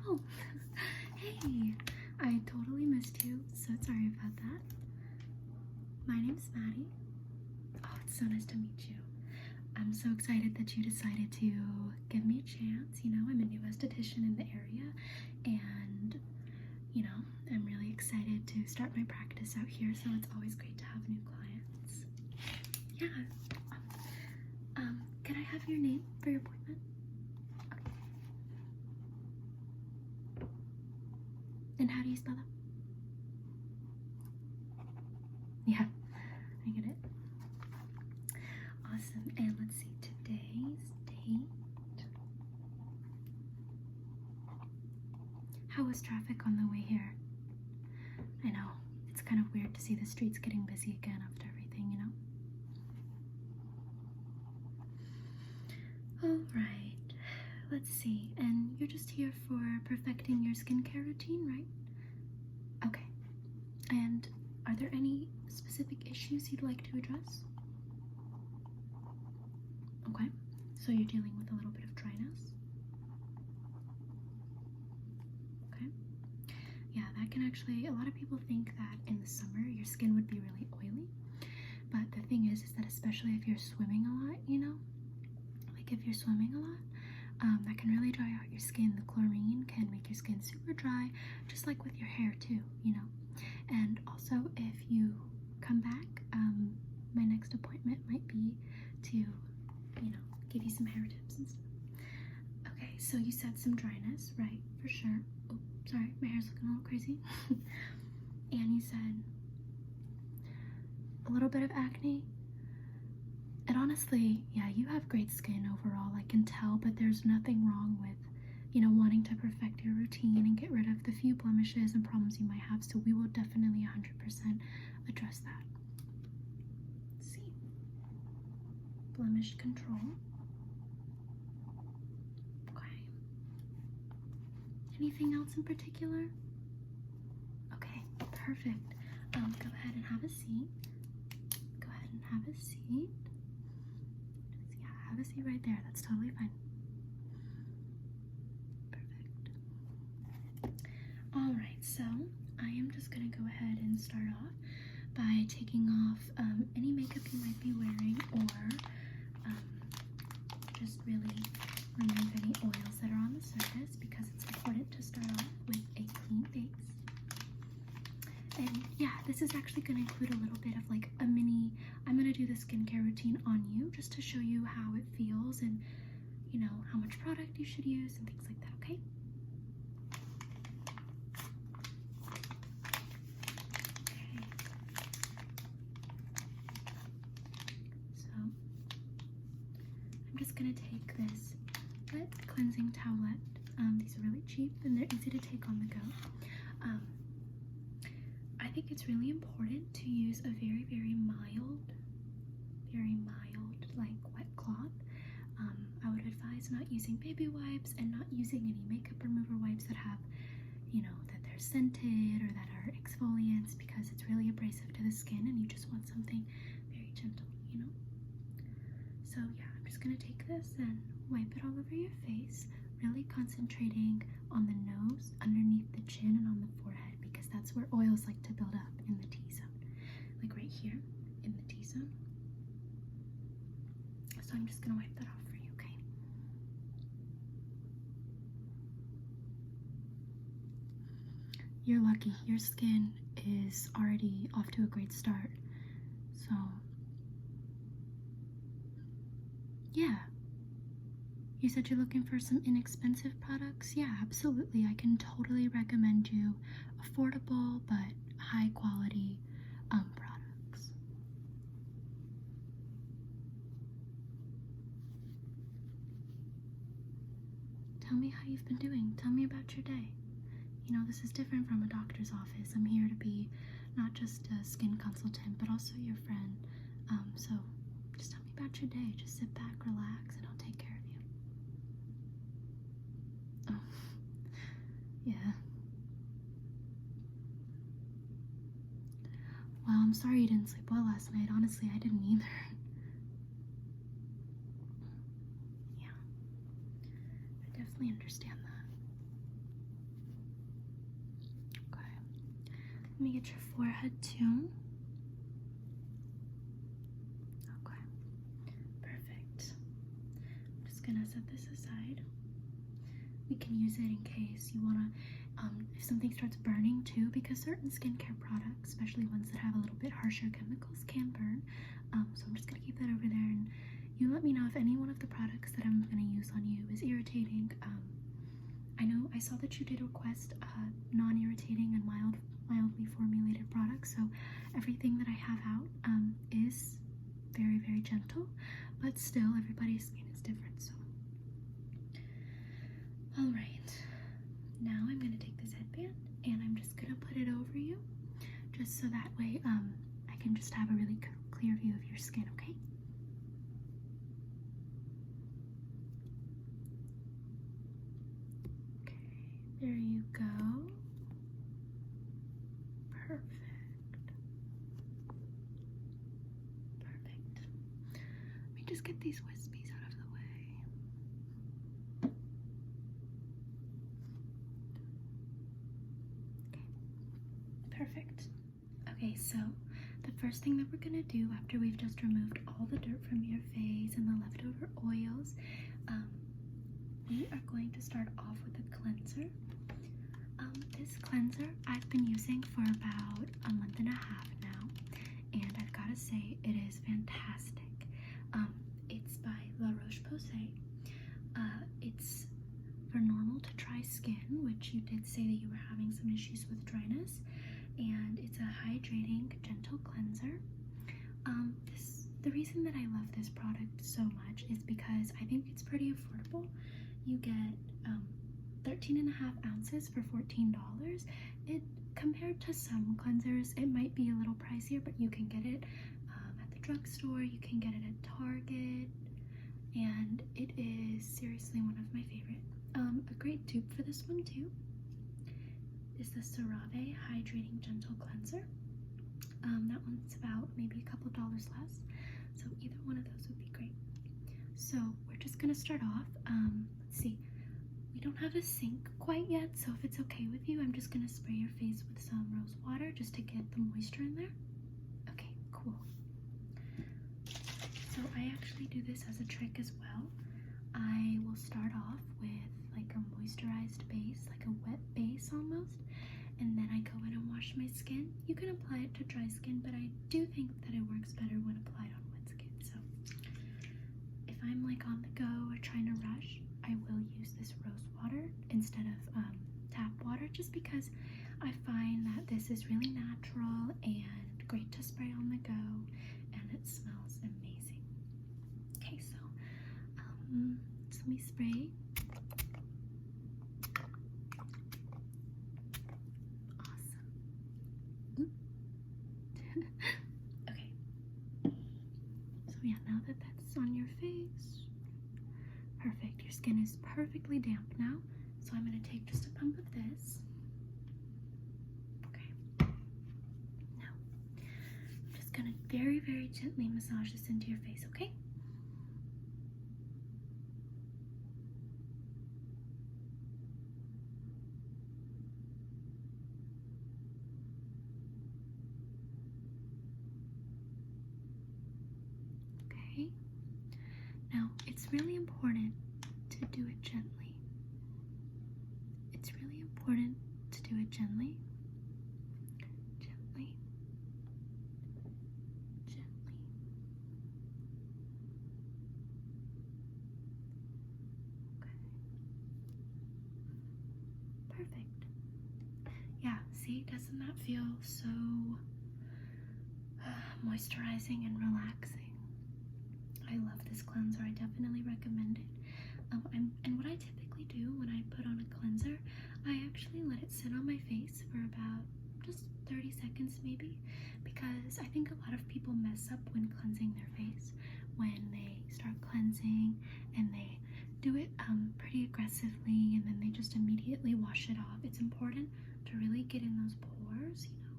Oh, hey, I totally missed you. So sorry about that. My name's Maddie. Oh, it's so nice to meet you. I'm so excited that you decided to give me a chance. You know, I'm a new esthetician in the area, and you know, I'm really excited to start my practice out here, so it's always great to have new clients. Yeah. Can I have your name for your appointment? Okay. And how do you spell that? Yeah, I get it. Awesome. And let's see, today's date. How was traffic on the way here? I know, it's kind of weird to see the streets getting busy again after everything, you know? Alright, let's see. And you're just here for perfecting your skincare routine, right? Okay. And are there any specific issues you'd like to address? Okay, so you're dealing with a little bit of dryness? Okay. Yeah, that can actually, a lot of people think that in the summer your skin would be really oily. But the thing is that especially if you're swimming a lot, you know, like if you're swimming a lot, that can really dry out your skin. The chlorine can make your skin super dry, just like with your hair too, you know. And also, if you come back, my next appointment might be to, you know, give you some hair tips and stuff. Okay, so you said some dryness, right? For sure. Oh, sorry, my hair's looking a little crazy. And you said a little bit of acne. And honestly, yeah, you have great skin overall, I can tell, but there's nothing wrong with, you know, wanting to perfect your routine and get rid of the few blemishes and problems you might have, so we will definitely 100% address that. Let's see. Blemish control. Okay. Anything else in particular? Okay, perfect. Go ahead and have a seat. Go ahead and have a seat. Yeah, have a seat right there. That's totally fine. Perfect. Alright, so I am just going to go ahead and start off by taking off any makeup you might be wearing, or just really remove any oils that are on the surface, because it's important to start off with a clean face. And yeah, this is actually going to include a little bit of like a mini, I'm going to do the skincare routine on you just to show you how it feels and, you know, how much product you should use and things like that, okay? Okay. So, I'm just going to take this wet cleansing towelette. These are really cheap and they're easy to take on the go. I think it's really important to use a very, very mild, like wet cloth. I would advise not using baby wipes and not using any makeup remover wipes that have, you know, that they're scented or that are exfoliants, because it's really abrasive to the skin and you just want something very gentle, you know? So yeah, I'm just gonna take this and wipe it all over your face, really concentrating on the nose, underneath the chin, and on the forehead, because that's where oils like to build up, in the T-zone, like right here in the T-zone. So I'm just gonna wipe that off for you, okay? You're lucky, your skin is already off to a great start. So yeah, you said you're looking for some inexpensive products? Yeah, absolutely. I can totally recommend you affordable but high quality products. Tell me how you've been doing. Tell me about your day. You know, this is different from a doctor's office. I'm here to be not just a skin consultant, but also your friend. So just tell me about your day. Just sit back, relax, and I'll take care of you. Oh, yeah. Well, I'm sorry you didn't sleep well last night. Honestly, I didn't either. Yeah, I definitely understand that. Let me get your forehead too. Okay, perfect. I'm just gonna set this aside. We can use it in case you wanna, if something starts burning too, because certain skincare products, especially ones that have a little bit harsher chemicals, can burn. So I'm just gonna keep that over there, and you let me know if any one of the products that I'm gonna use on you is irritating. I know I saw that you did request non-irritating and mildly formulated products, so everything that I have out is very, very gentle, but still everybody's skin is different. So, all right, now I'm gonna take this headband and I'm just gonna put it over you, just so that way I can just have a really clear view of your skin. Okay. There you go. Perfect. Perfect. Let me just get these wispies out of the way. Okay. Perfect. Okay, so the first thing that we're gonna do after we've just removed all the dirt from your face and the leftover oils, we are going to start off with a cleanser. This cleanser I've been using for about a month and a half now, and I've got to say it is fantastic. It's by La Roche-Posay. It's for normal to dry skin, which you did say that you were having some issues with dryness, and it's a hydrating, gentle cleanser. The reason that I love this product so much is because I think it's pretty affordable. You get 13.5 ounces for $14. It, compared to some cleansers, it might be a little pricier, but you can get it at the drugstore, you can get it at Target, and it is seriously one of my favorite. A great dupe for this one too is the CeraVe Hydrating Gentle Cleanser. That one's about maybe a couple dollars less, so either one of those would be great. So we're just gonna start off. Let's see. We don't have a sink quite yet, so if it's okay with you, I'm just gonna spray your face with some rose water just to get the moisture in there. Okay, cool. So I actually do this as a trick as well. I will start off with like a moisturized base, like a wet base almost, and then I go in and wash my skin. You can apply it to dry skin, but I do think that it works better when applied on wet skin. So if I'm like on the go or trying to rush, I will use this rose water instead of tap water, just because I find that this is really natural and great to spray on the go, and it smells amazing. Okay, so let me spray. Awesome. Okay. So yeah, now that that's on your face, perfect. Your skin is perfectly damp now, so I'm going to take just a pump of this. Okay. Now, I'm just going to very, very gently massage this into your face, okay? Okay. Now, it's really important to do it gently. It's really important to do it gently. Gently. Gently. Okay. Perfect. Yeah, see, doesn't that feel so moisturizing and relaxing? I love this cleanser. I definitely recommend it. And what I typically do when I put on a cleanser, I actually let it sit on my face for about just 30 seconds maybe, because I think a lot of people mess up when cleansing their face, when they start cleansing and they do it pretty aggressively and then they just immediately wash it off. It's important to really get in those pores, you know,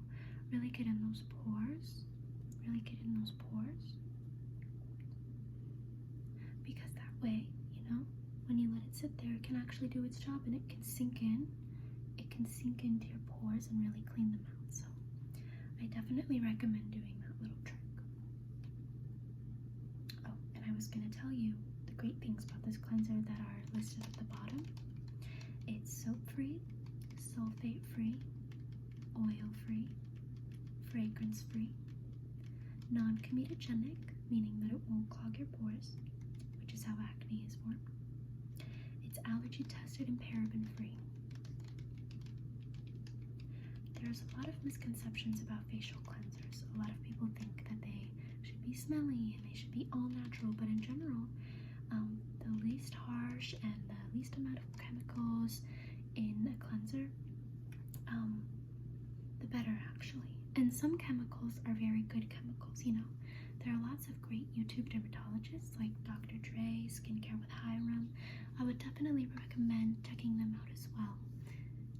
really get in those pores, really get in those pores. Because that way, you know, when you let it sit there, it can actually do its job and it can sink in. It can sink into your pores and really clean them out. So I definitely recommend doing that little trick. Oh, and I was going to tell you the great things about this cleanser that are listed at the bottom. It's soap-free, sulfate-free, oil-free, fragrance-free, non-comedogenic, meaning that it won't clog your pores, which is how acne is formed. It's allergy-tested and paraben-free. There's a lot of misconceptions about facial cleansers. A lot of people think that they should be smelly and they should be all natural, but in general, the least harsh and the least amount of chemicals in a cleanser, the better actually. And some chemicals are very good chemicals, you know. There are lots of great YouTube dermatologists like Dr. Dre, Skincare with Hiram. I would definitely recommend checking them out as well.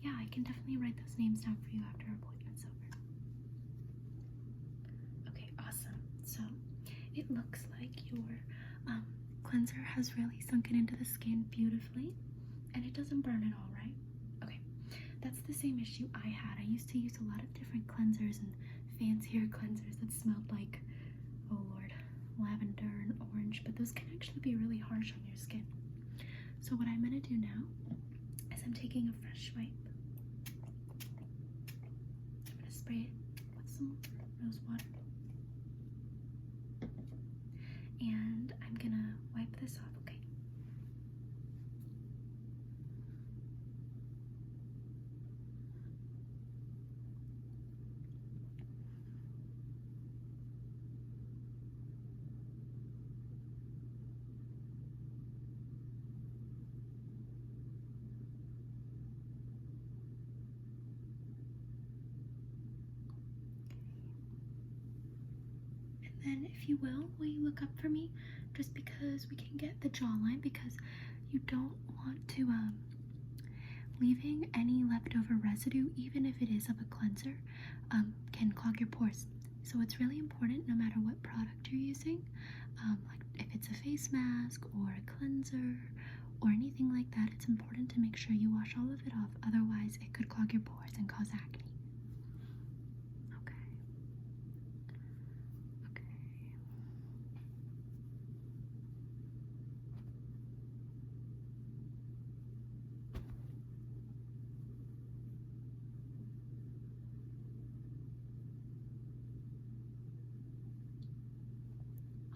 Yeah, I can definitely write those names down for you after our appointment's over. Okay, awesome. So it looks like your cleanser has really sunken into the skin beautifully, and it doesn't burn at all, right? Okay, that's the same issue I had. I used to use a lot of different cleansers and fancier cleansers that smelled like, oh Lord, lavender and orange, but those can actually be really harsh on your skin. So what I'm gonna do now is I'm taking a fresh wipe. I'm gonna spray it with some rose water. And I'm gonna wipe this off, okay? And then, if you will you look up for me, just because we can get the jawline, because you don't want to, leaving any leftover residue, even if it is of a cleanser, can clog your pores. So it's really important, no matter what product you're using, like if it's a face mask or a cleanser or anything like that, it's important to make sure you wash all of it off, otherwise it could clog your pores and cause acne.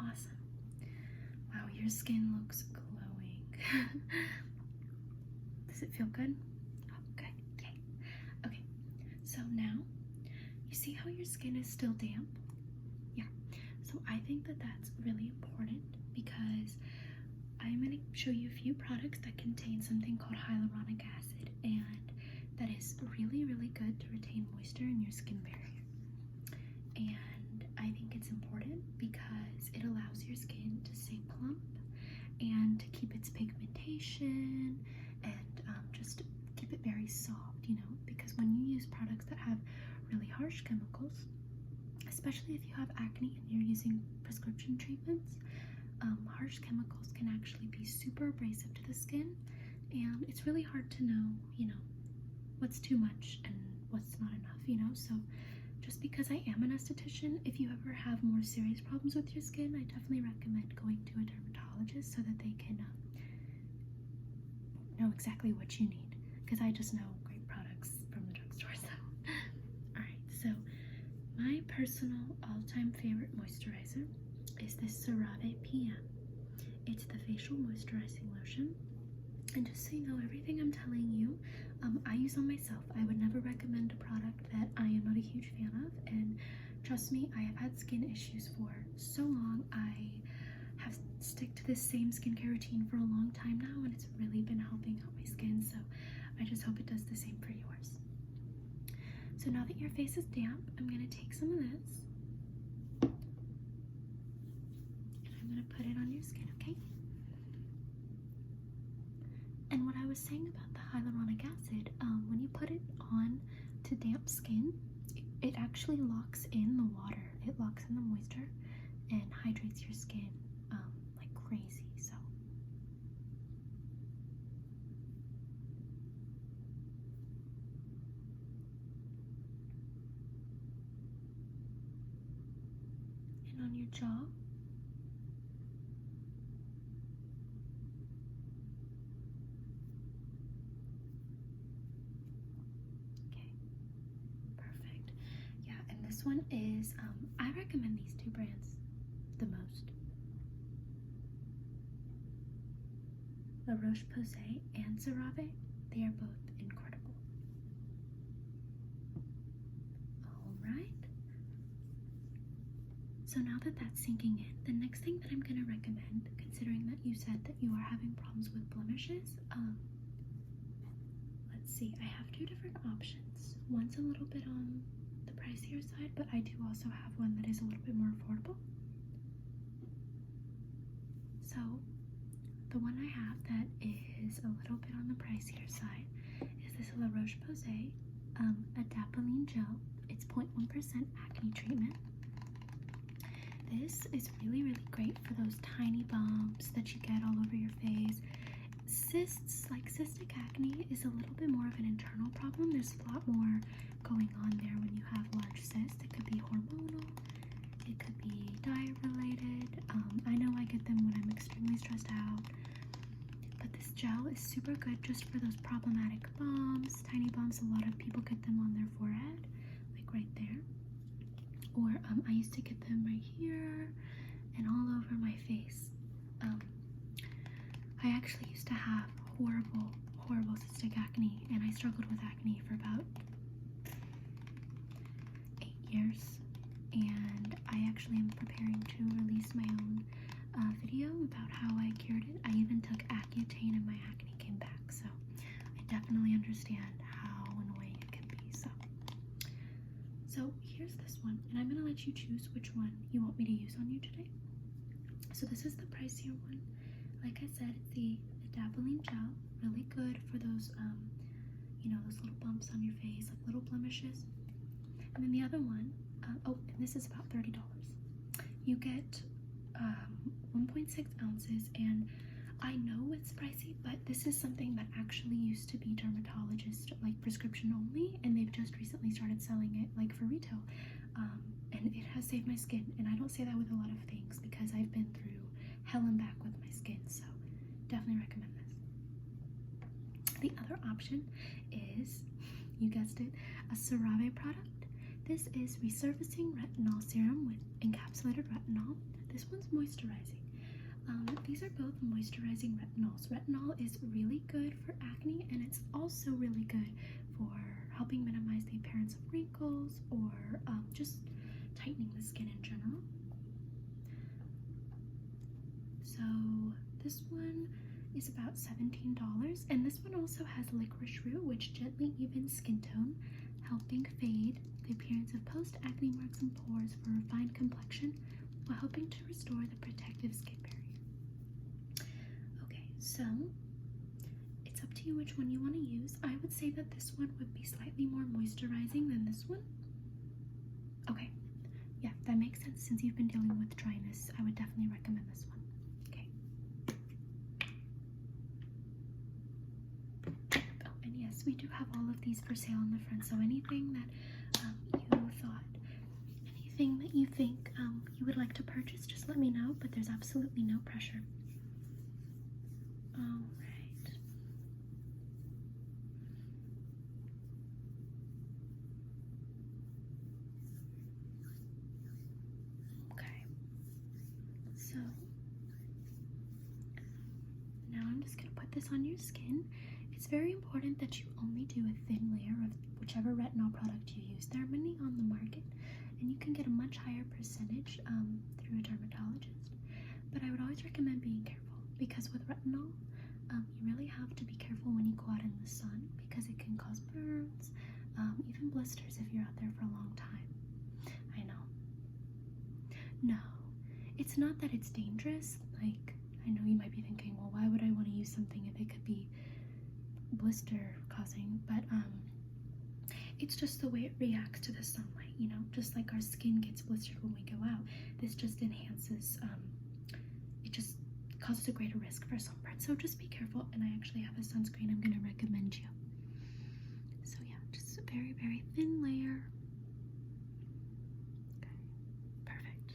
Awesome. Wow, your skin looks glowing. Does it feel good? Oh, good. Yay. Okay, so now, you see how your skin is still damp? Yeah. So I think that that's really important, because I'm going to show you a few products that contain something called hyaluronic acid, and that is really, really good to retain moisture in your skin barrier. And I think it's important because it allows your skin to stay plump and to keep its pigmentation and just keep it very soft, you know, because when you use products that have really harsh chemicals, especially if you have acne and you're using prescription treatments, harsh chemicals can actually be super abrasive to the skin, and it's really hard to know, you know, what's too much and what's not enough, you know. So just because I am an esthetician, if you ever have more serious problems with your skin, I definitely recommend going to a dermatologist so that they can know exactly what you need, because I just know great products from the drugstore. So alright, so my personal all-time favorite moisturizer is this CeraVe PM. It's the facial moisturizing lotion, and just so you know, everything I'm telling you, I use on myself. I would never recommend a product that I am not a huge fan of, and trust me, I have had skin issues for so long. I have stick to this same skincare routine for a long time now, and it's really been helping out my skin, so I just hope it does the same for yours. So now that your face is damp, I'm going to take some of this, and I'm going to put it on your skin, okay? And what I was saying about the hyaluronic acid, when you put it on to damp skin, it actually locks in the water. It locks in the moisture and hydrates your skin like crazy. So jaw. Okay, perfect. Yeah, and this one is, I recommend these two brands the most. La Roche-Posay and CeraVe, they are both incredible. Alright. So now that that's sinking in, the next thing that I'm going to recommend, considering that you said that you are having problems with blemishes, let's see, I have two different options. One's a little bit on the pricier side, but I do also have one that is a little bit more affordable. So the one I have that is a little bit on the pricier side is this La Roche-Posay Adapalene Gel. It's 0.1% acne treatment. This is really, really great for those tiny bumps that you get all over your face. Cysts, like cystic acne, is a little bit more of an internal problem. There's a lot more going on there when you have large cysts. It could be hormonal, it could be diet related. I know I get them when I'm extremely stressed out. But this gel is super good just for those problematic bumps, tiny bumps. A lot of people get them on their forehead, like right there. Or I used to get them right here and all over my face. I actually used to have horrible cystic acne, and I struggled with acne for about 8 years. And I actually am preparing to release my own video about how I cured it. I even took Accutane and my acne came back, so I definitely understand how annoying it can be. So here's this one, and I'm going to let you choose which one you want me to use on you today. So this is the pricier one. Like I said, it's the Adapalene Gel, really good for those, you know, those little bumps on your face, like little blemishes. And then the other one, oh, and this is about $30. You get 1.6 ounces, and I know it's pricey, but this is something that actually used to be dermatologist, like prescription only, and they've just recently started selling it like for retail. And it has saved my skin, and I don't say that with a lot of things because I've been through hell and back with my skin, so definitely recommend this. The other option is, you guessed it, a CeraVe product. This is resurfacing retinol serum with encapsulated retinol. This one's moisturizing. These are both moisturizing retinols. Retinol is really good for acne, and it's also really good for helping minimize the appearance of wrinkles or just tightening the skin in general. So this one is about $17, and this one also has licorice root, which gently evens skin tone, helping fade the appearance of post-acne marks and pores for a refined complexion while helping to restore the protective skin barrier. Okay, so it's up to you which one you want to use. I would say that this one would be slightly more moisturizing than this one. Okay, yeah, that makes sense. Since you've been dealing with dryness, I would definitely recommend this one. Okay. Oh, and yes, we do have all of these for sale in the front, so anything that anything that you think you would like to purchase, just let me know, but there's absolutely no pressure. All right. Okay. So now I'm just going to put this on your skin. It's very important that you only do a thin layer of whichever retinol product you use. There are many on the market, and you can get a much higher percentage through a dermatologist. But I would always recommend being careful, because with retinol, you really have to be careful when you go out in the sun, because it can cause burns, even blisters if you're out there for a long time. I know. No, it's not that it's dangerous. Like, I know you might be thinking, well, why would I want to use something if it could be blister causing? But it's just the way it reacts to the sunlight, you know, just like our skin gets blistered when we go out. This just enhances, it just causes a greater risk for sunburn. So just be careful, and I actually have a sunscreen I'm going to recommend you. So yeah, just a very, very thin layer. Okay, perfect.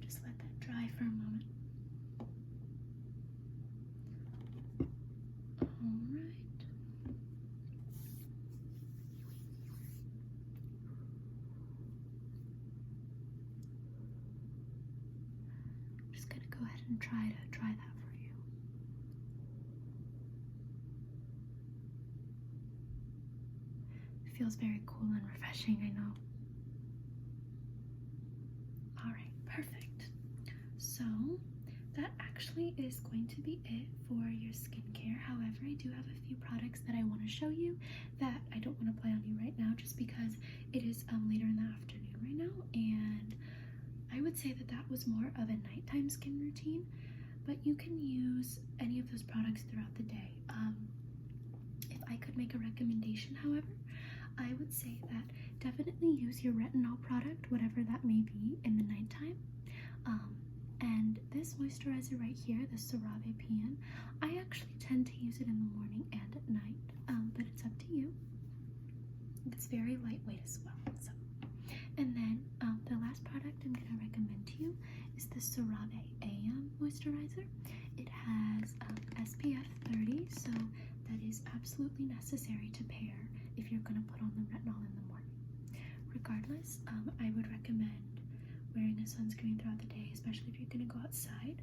Just let that dry for a moment. Alright. I'm just going to go ahead and try to dry that for you. It feels very cool and refreshing, I know. Alright, perfect. So, that actually is going to be it for your skincare. However, I do have a few products that I want to show you that I don't want to apply on you right now just because it is later in the afternoon right now, and I would say that that was more of a nighttime skin routine, but you can use any of those products throughout the day. If I could make a recommendation, however, I would say that definitely use your retinol product, whatever that may be, in the nighttime. And this moisturizer right here, the CeraVe PN, I actually tend to use it in the morning and at night, but it's up to you. It's very lightweight as well. So, and then the last product I'm going to recommend to you is the CeraVe AM moisturizer. It has SPF 30, so that is absolutely necessary to pair if you're going to put on the retinol in the morning. Regardless, I would recommend wearing a sunscreen throughout the day, especially if you're going to go outside,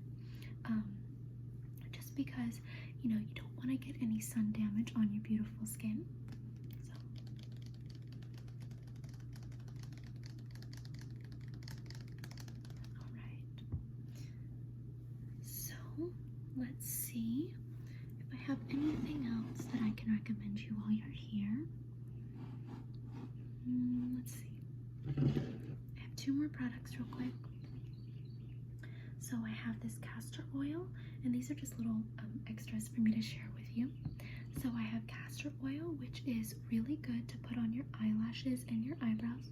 just because, you know, you don't want to get any sun damage on your beautiful skin. So, alright, so let's see if I have anything else that I can recommend you while you're here. Let's see. I have two more products real quick. So I have this castor oil, and these are just little extras for me to share with you. So I have castor oil, which is really good to put on your eyelashes and your eyebrows.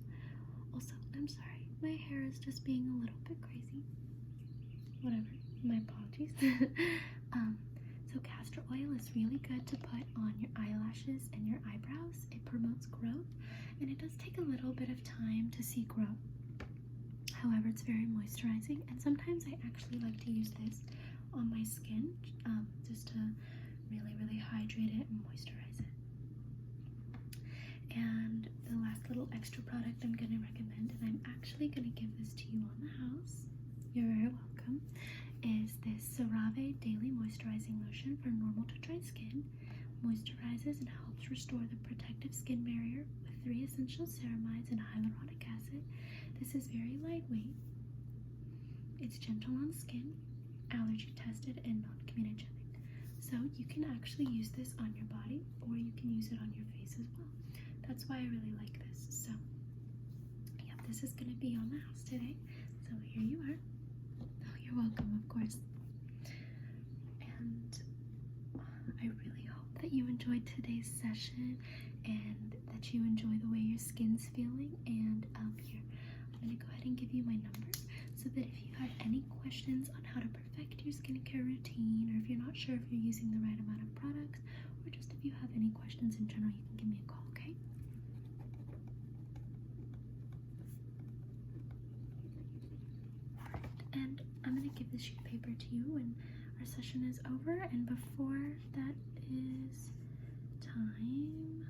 Also, I'm sorry, my hair is just being a little bit crazy. Whatever, my apologies. So castor oil is really good to put on your eyelashes and your eyebrows. It promotes growth, and it does take a little bit of time to see growth. However, it's very moisturizing, and sometimes I actually like to use this on my skin just to really hydrate it and moisturize it. And the last little extra product I'm going to recommend, and I'm actually going to give this to you on the house, you're very welcome, is this CeraVe Daily Moisturizing Lotion for normal to dry skin. Moisturizes and helps restore the protective skin barrier with 3 essential ceramides and hyaluronic acid. This is very lightweight. It's gentle on skin, allergy tested, and non-comedogenic. So you can actually use this on your body, or you can use it on your face as well. That's why I really like this. So, yeah, this is going to be on the house today. So here you are. Oh, you're welcome, of course. And I really hope that you enjoyed today's session and that you enjoy the way your skin's feeling. And here, I'm going to go ahead and give you my number so that if you have any questions on how to perfect your skincare routine, or if you're not sure if you're using the right amount of products, or just if you have any questions in general, you can give me a call, okay? Alright, and I'm going to give this sheet of paper to you when our session is over, and before that is time,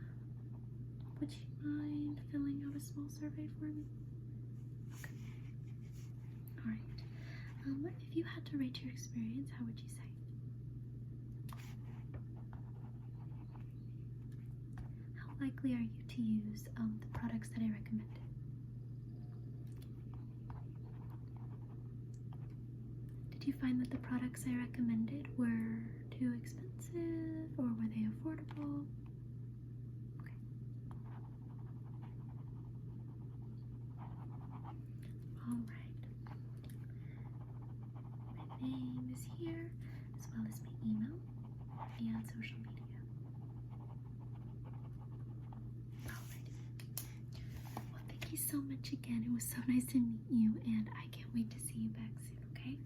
would you mind filling out a small survey for me? Okay. Alright. If you had to rate your experience, how would you say? How likely are you to use the products that I recommended? Did you find that the products I recommended were too expensive, or were they affordable? Okay. Alright. My name is here, as well as my email and social media. Alrighty. Well, thank you so much again. It was so nice to meet you, and I can't wait to see you back soon, okay?